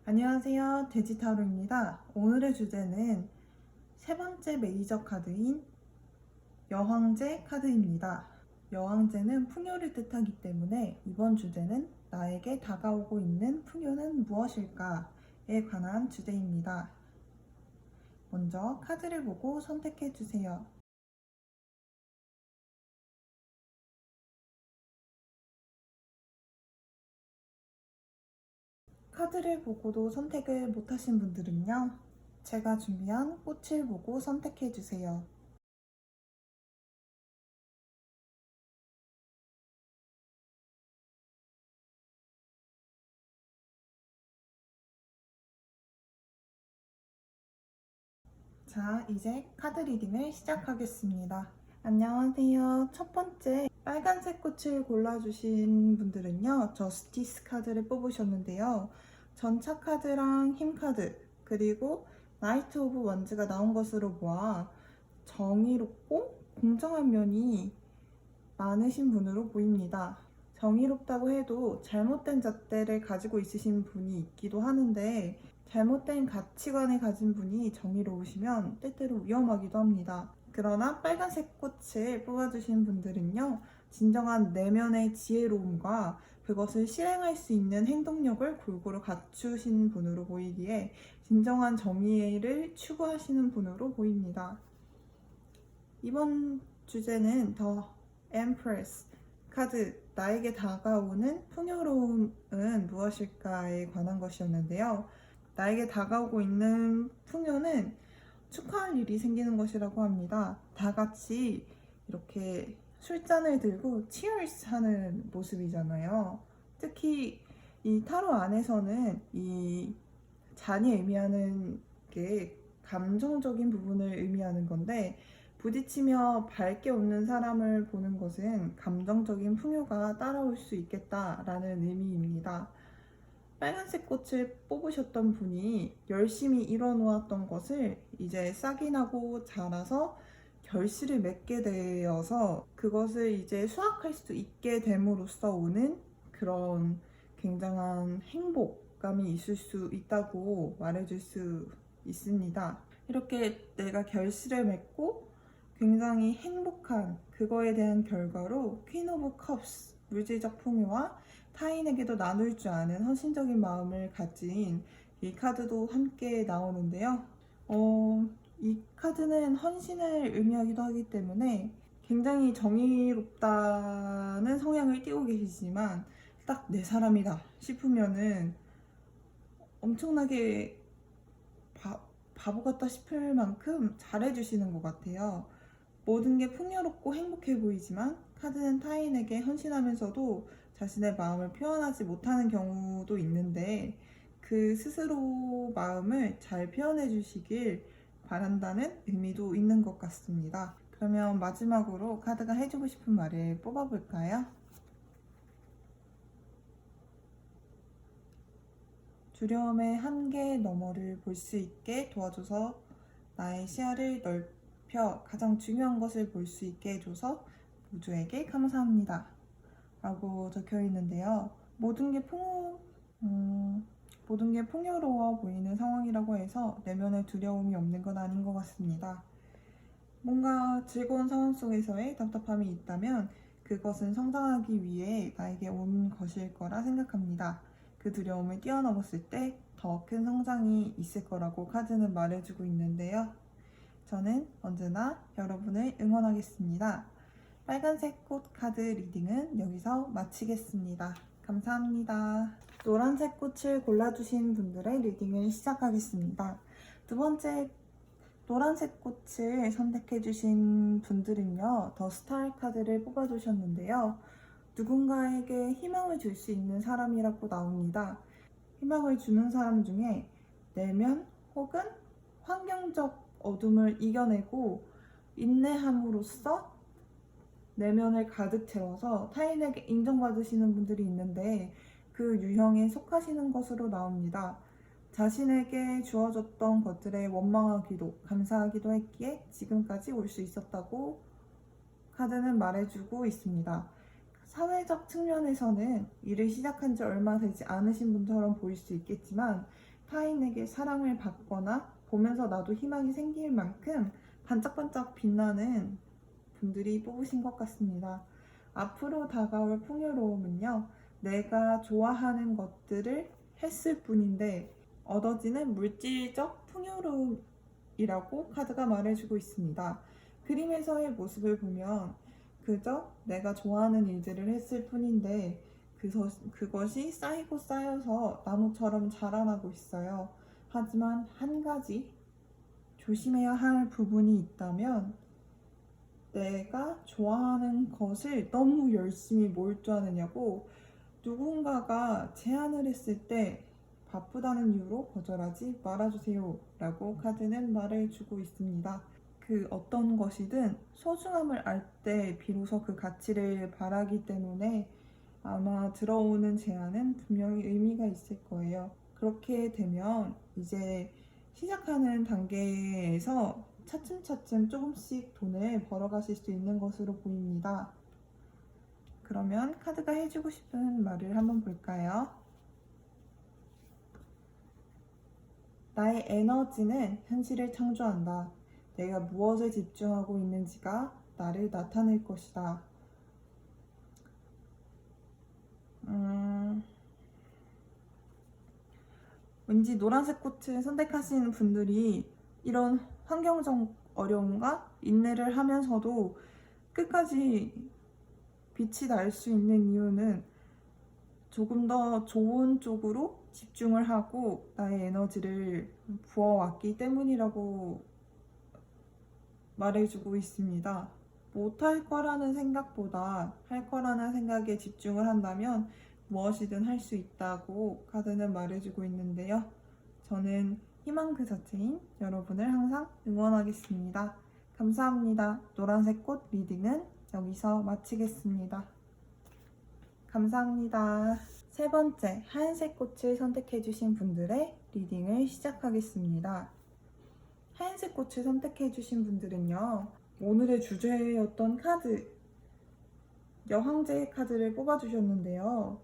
안녕하세요. 돼지타로입니다. 오늘의 주제는 세 번째 메이저 카드인 여황제 카드입니다. 여황제는 풍요를 뜻하기 때문에 이번 주제는 나에게 다가오고 있는 풍요는 무엇일까에 관한 주제입니다. 먼저 카드를 보고 선택해 주세요. 카드를 보고도 선택을 못하신 분들은요, 제가 준비한 꽃을 보고 선택해 주세요. 자, 이제 카드 리딩을 시작하겠습니다. 안녕하세요. 첫 번째 빨간색 꽃을 골라주신 분들은요, 저스티스 카드를 뽑으셨는데요. 전차 카드랑 힘 카드, 그리고 나이트 오브 원즈가 나온 것으로 보아 정의롭고 공정한 면이 많으신 분으로 보입니다. 정의롭다고 해도 잘못된 잣대를 가지고 있으신 분이 있기도 하는데, 잘못된 가치관을 가진 분이 정의로우시면 때때로 위험하기도 합니다. 그러나 빨간색 꽃을 뽑아주신 분들은요, 진정한 내면의 지혜로움과 그것을 실행할 수 있는 행동력을 골고루 갖추신 분으로 보이기에 진정한 정의를 추구하시는 분으로 보입니다. 이번 주제는 더 Empress 카드, 나에게 다가오는 풍요로움은 무엇일까에 관한 것이었는데요. 나에게 다가오고 있는 풍요는 축하할 일이 생기는 것이라고 합니다. 다 같이 이렇게 술잔을 들고 cheers 하는 모습이잖아요. 특히 이 타로 안에서는 이 잔이 의미하는 게 감정적인 부분을 의미하는 건데, 부딪히며 밝게 웃는 사람을 보는 것은 감정적인 풍요가 따라올 수 있겠다라는 의미입니다. 빨간색 꽃을 뽑으셨던 분이 열심히 이뤄놓았던 것을 이제 싹이 나고 자라서 결실을 맺게 되어서 그것을 이제 수확할 수 있게 됨으로써 오는 그런 굉장한 행복감이 있을 수 있다고 말해줄 수 있습니다. 이렇게 내가 결실을 맺고 굉장히 행복한 그거에 대한 결과로 퀸 오브 컵스, 물질적 풍요와 타인에게도 나눌 줄 아는 헌신적인 마음을 가진 이 카드도 함께 나오는데요. 이 카드는 헌신을 의미하기도 하기 때문에 굉장히 정의롭다는 성향을 띠고 계시지만 딱 내 사람이다 싶으면은 엄청나게 바보 같다 싶을 만큼 잘해주시는 것 같아요. 모든 게 풍요롭고 행복해 보이지만 카드는 타인에게 헌신하면서도 자신의 마음을 표현하지 못하는 경우도 있는데, 그 스스로 마음을 잘 표현해 주시길 바란다는 의미도 있는 것 같습니다. 그러면 마지막으로 카드가 해주고 싶은 말을 뽑아볼까요? 두려움의 한계 너머를 볼 수 있게 도와줘서 나의 시야를 넓혀 가장 중요한 것을 볼 수 있게 해줘서 우주에게 감사합니다 라고 적혀 있는데요. 모든 게 풍요로워 보이는 상황이라고 해서 내면에 두려움이 없는 건 아닌 것 같습니다. 뭔가 즐거운 상황 속에서의 답답함이 있다면 그것은 성장하기 위해 나에게 온 것일 거라 생각합니다. 그 두려움을 뛰어넘었을 때 더 큰 성장이 있을 거라고 카드는 말해주고 있는데요. 저는 언제나 여러분을 응원하겠습니다. 빨간색 꽃 카드 리딩은 여기서 마치겠습니다. 감사합니다. 노란색 꽃을 골라주신 분들의 리딩을 시작하겠습니다. 두 번째 노란색 꽃을 선택해주신 분들은요, 더 스타 카드를 뽑아주셨는데요. 누군가에게 희망을 줄 수 있는 사람이라고 나옵니다. 희망을 주는 사람 중에 내면 혹은 환경적 어둠을 이겨내고 인내함으로써 내면을 가득 채워서 타인에게 인정받으시는 분들이 있는데, 그 유형에 속하시는 것으로 나옵니다. 자신에게 주어졌던 것들에 원망하기도 감사하기도 했기에 지금까지 올 수 있었다고 카드는 말해주고 있습니다. 사회적 측면에서는 일을 시작한 지 얼마 되지 않으신 분처럼 보일 수 있겠지만 타인에게 사랑을 받거나 보면서 나도 희망이 생길 만큼 반짝반짝 빛나는 분들이 뽑으신 것 같습니다. 앞으로 다가올 풍요로움은요, 내가 좋아하는 것들을 했을 뿐인데 얻어지는 물질적 풍요로움이라고 카드가 말해주고 있습니다. 그림에서의 모습을 보면 그저 내가 좋아하는 일들을 했을 뿐인데 그것이 쌓이고 쌓여서 나무처럼 자라나고 있어요. 하지만 한 가지 조심해야 할 부분이 있다면 내가 좋아하는 것을 너무 열심히 몰두하느냐고 누군가가 제안을 했을 때 바쁘다는 이유로 거절하지 말아주세요 라고 카드는 말해주고 있습니다. 그 어떤 것이든 소중함을 알 때 비로소 그 가치를 바라기 때문에 아마 들어오는 제안은 분명히 의미가 있을 거예요. 그렇게 되면 이제 시작하는 단계에서 차츰차츰 조금씩 돈을 벌어가실 수 있는 것으로 보입니다. 그러면 카드가 해주고 싶은 말을 한번 볼까요? 나의 에너지는 현실을 창조한다. 내가 무엇에 집중하고 있는지가 나를 나타낼 것이다. 왠지 노란색 꽃을 선택하시는 분들이 이런 환경적 어려움과 인내를 하면서도 끝까지 빛이 날 수 있는 이유는 조금 더 좋은 쪽으로 집중을 하고 나의 에너지를 부어왔기 때문이라고 말해주고 있습니다. 못할 거라는 생각보다 할 거라는 생각에 집중을 한다면 무엇이든 할 수 있다고 카드는 말해주고 있는데요. 저는 희망 그 자체인 여러분을 항상 응원하겠습니다. 감사합니다. 노란색 꽃 리딩은 여기서 마치겠습니다. 감사합니다. 세 번째, 하얀색 꽃을 선택해주신 분들의 리딩을 시작하겠습니다. 하얀색 꽃을 선택해주신 분들은요, 오늘의 주제였던 카드, 여황제 카드를 뽑아주셨는데요.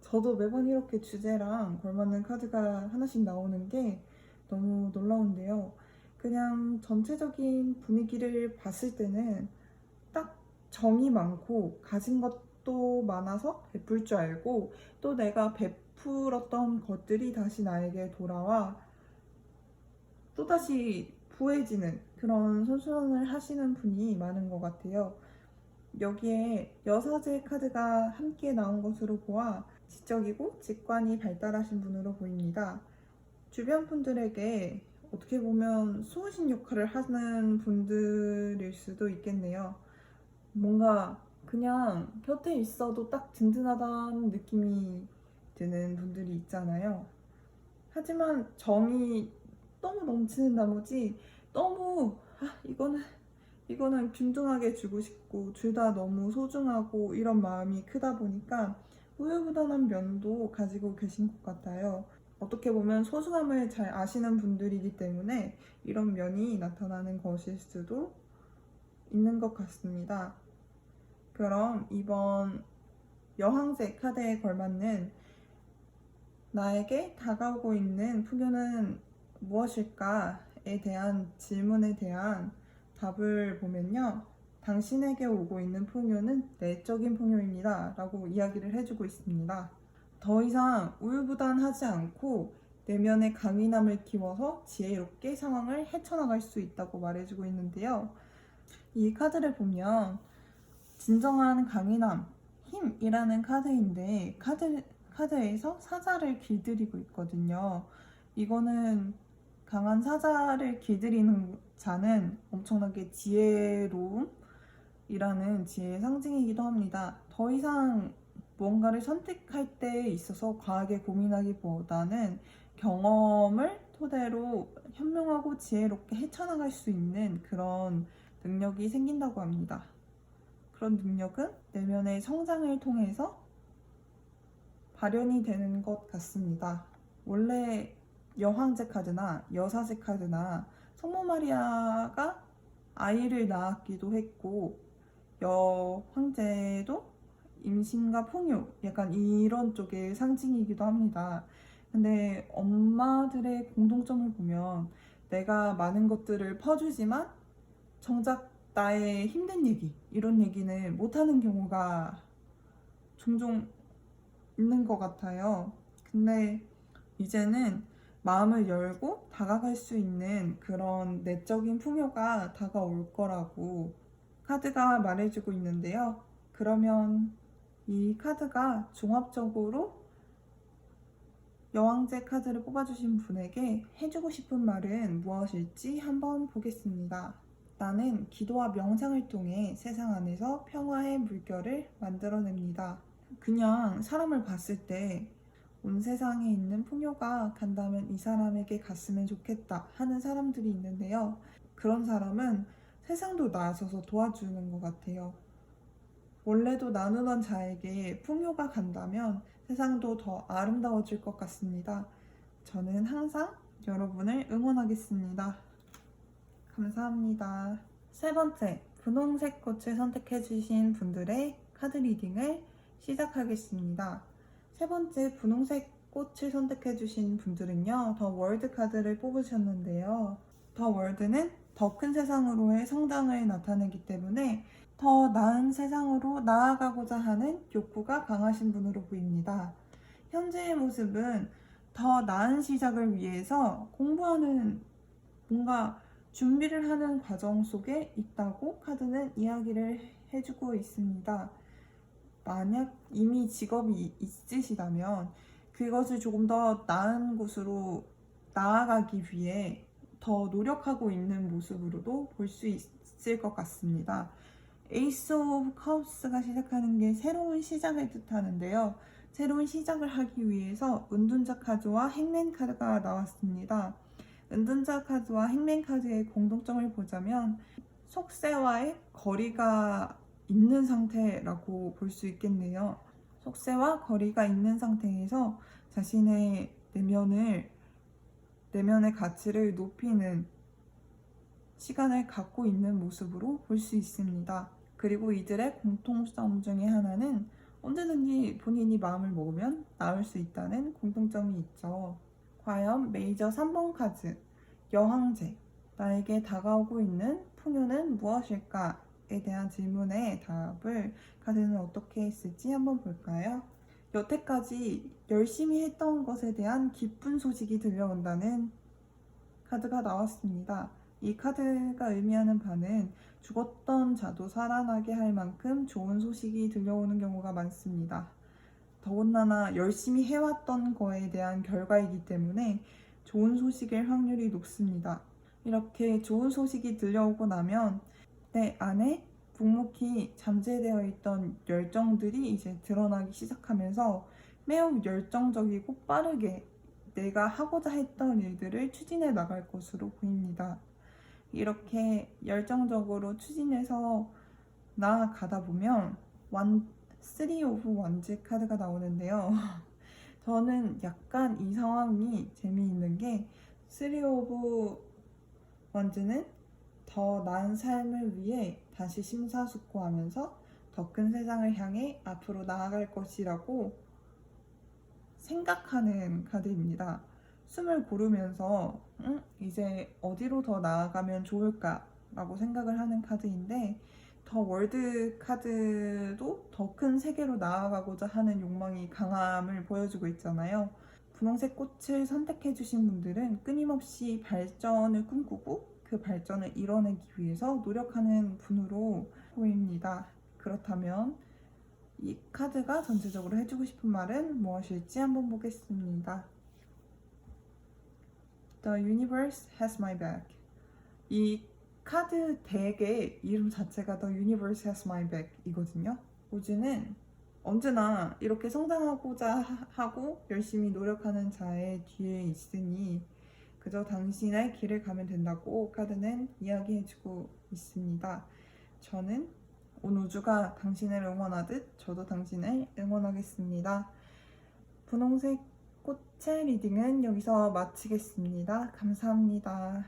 저도 매번 이렇게 주제랑 걸맞는 카드가 하나씩 나오는 게 너무 놀라운데요. 그냥 전체적인 분위기를 봤을 때는 딱 정이 많고 가진 것도 많아서 베풀 줄 알고 또 내가 베풀었던 것들이 다시 나에게 돌아와 또다시 부해지는 그런 선순환을 하시는 분이 많은 것 같아요. 여기에 여사제 카드가 함께 나온 것으로 보아 지적이고 직관이 발달하신 분으로 보입니다. 주변 분들에게 어떻게 보면 수호신 역할을 하는 분들일 수도 있겠네요. 뭔가 그냥 곁에 있어도 딱 든든하다는 느낌이 드는 분들이 있잖아요. 하지만 정이 너무 넘치는 나머지 너무 이거는 균등하게 주고 싶고 둘 다 너무 소중하고 이런 마음이 크다 보니까 우유부단한 면도 가지고 계신 것 같아요. 어떻게 보면 소중함을 잘 아시는 분들이기 때문에 이런 면이 나타나는 것일 수도 있는 것 같습니다. 그럼 이번 여황제 카드에 걸맞는 나에게 다가오고 있는 풍요는 무엇일까에 대한 질문에 대한 답을 보면요. 당신에게 오고 있는 풍요는 내적인 풍요입니다. 라고 이야기를 해주고 있습니다. 더 이상 우유부단하지 않고 내면의 강인함을 키워서 지혜롭게 상황을 헤쳐나갈 수 있다고 말해주고 있는데요. 이 카드를 보면 진정한 강인함, 힘이라는 카드인데 카드에서 사자를 길들이고 있거든요. 이거는 강한 사자를 길들이는 자는 엄청나게 지혜로움이라는 지혜의 상징이기도 합니다. 더 이상 무언가를 선택할 때 있어서 과하게 고민하기보다는 경험을 토대로 현명하고 지혜롭게 헤쳐나갈 수 있는 그런 능력이 생긴다고 합니다. 그런 능력은 내면의 성장을 통해서 발현이 되는 것 같습니다. 원래 여황제 카드나 여사제 카드나 성모 마리아가 아이를 낳았기도 했고 여황제도 임신과 풍요 약간 이런 쪽의 상징이기도 합니다. 근데 엄마들의 공통점을 보면 내가 많은 것들을 퍼주지만 정작 나의 힘든 얘기, 이런 얘기는 못하는 경우가 종종 있는 것 같아요. 근데 이제는 마음을 열고 다가갈 수 있는 그런 내적인 풍요가 다가올 거라고 카드가 말해주고 있는데요. 그러면 이 카드가 종합적으로 여왕제 카드를 뽑아주신 분에게 해주고 싶은 말은 무엇일지 한번 보겠습니다. 나는 기도와 명상을 통해 세상 안에서 평화의 물결을 만들어냅니다. 그냥 사람을 봤을 때 온 세상에 있는 풍요가 간다면 이 사람에게 갔으면 좋겠다 하는 사람들이 있는데요. 그런 사람은 세상도 나서서 도와주는 것 같아요. 원래도 나누던 자에게 풍요가 간다면 세상도 더 아름다워질 것 같습니다. 저는 항상 여러분을 응원하겠습니다. 감사합니다. 세 번째, 분홍색 꽃을 선택해주신 분들의 카드 리딩을 시작하겠습니다. 세 번째, 분홍색 꽃을 선택해주신 분들은요, 더 월드 카드를 뽑으셨는데요. 더 월드는 더 큰 세상으로의 성장을 나타내기 때문에 더 나은 세상으로 나아가고자 하는 욕구가 강하신 분으로 보입니다. 현재의 모습은 더 나은 시작을 위해서 공부하는 뭔가 준비를 하는 과정 속에 있다고 카드는 이야기를 해주고 있습니다. 만약 이미 직업이 있으시다면 그것을 조금 더 나은 곳으로 나아가기 위해 더 노력하고 있는 모습으로도 볼 수 있을 것 같습니다. 에이스 오브 컵스가 시작하는 게 새로운 시작을 뜻하는데요. 새로운 시작을 하기 위해서 은둔자 카드와 행맨 카드가 나왔습니다. 은둔자 카드와 행맨 카드의 공통점을 보자면 속세와의 거리가 있는 상태라고 볼 수 있겠네요. 속세와 거리가 있는 상태에서 자신의 내면의 가치를 높이는 시간을 갖고 있는 모습으로 볼 수 있습니다. 그리고 이들의 공통점 중에 하나는 언제든지 본인이 마음을 먹으면 나을 수 있다는 공통점이 있죠. 과연 메이저 3번 카드, 여왕제, 나에게 다가오고 있는 풍요는 무엇일까?에 대한 질문의 답을 카드는 어떻게 했을지 한번 볼까요? 여태까지 열심히 했던 것에 대한 기쁜 소식이 들려온다는 카드가 나왔습니다. 이 카드가 의미하는 바는 죽었던 자도 살아나게 할 만큼 좋은 소식이 들려오는 경우가 많습니다. 더군다나 열심히 해왔던 거에 대한 결과이기 때문에 좋은 소식일 확률이 높습니다. 이렇게 좋은 소식이 들려오고 나면 내 안에 묵묵히 잠재되어 있던 열정들이 이제 드러나기 시작하면서 매우 열정적이고 빠르게 내가 하고자 했던 일들을 추진해 나갈 것으로 보입니다. 이렇게 열정적으로 추진해서 나아가다 보면 3 오브 원즈 카드가 나오는데요. 저는 약간 이 상황이 재미있는 게 3 오브 원즈는 더 나은 삶을 위해 다시 심사숙고하면서 더 큰 세상을 향해 앞으로 나아갈 것이라고 생각하는 카드입니다. 숨을 고르면서 이제 어디로 더 나아가면 좋을까 라고 생각을 하는 카드인데 더 월드 카드도 더 큰 세계로 나아가고자 하는 욕망이 강함을 보여주고 있잖아요. 분홍색 꽃을 선택해주신 분들은 끊임없이 발전을 꿈꾸고 그 발전을 이뤄내기 위해서 노력하는 분으로 보입니다. 그렇다면 이 카드가 전체적으로 해주고 싶은 말은 무엇일지 한번 보겠습니다. The universe has my back. 이 카드 덱의 이름 자체가 The universe has my back 이거든요. 우주는 언제나 이렇게 성장하고자 하고 열심히 노력하는 자의 뒤에 있으니 그저 당신의 길을 가면 된다고 카드는 이야기해주고 있습니다. 저는 온 우주가 당신을 응원하듯 저도 당신을 응원하겠습니다. 분홍색 꽃의 리딩은 여기서 마치겠습니다. 감사합니다.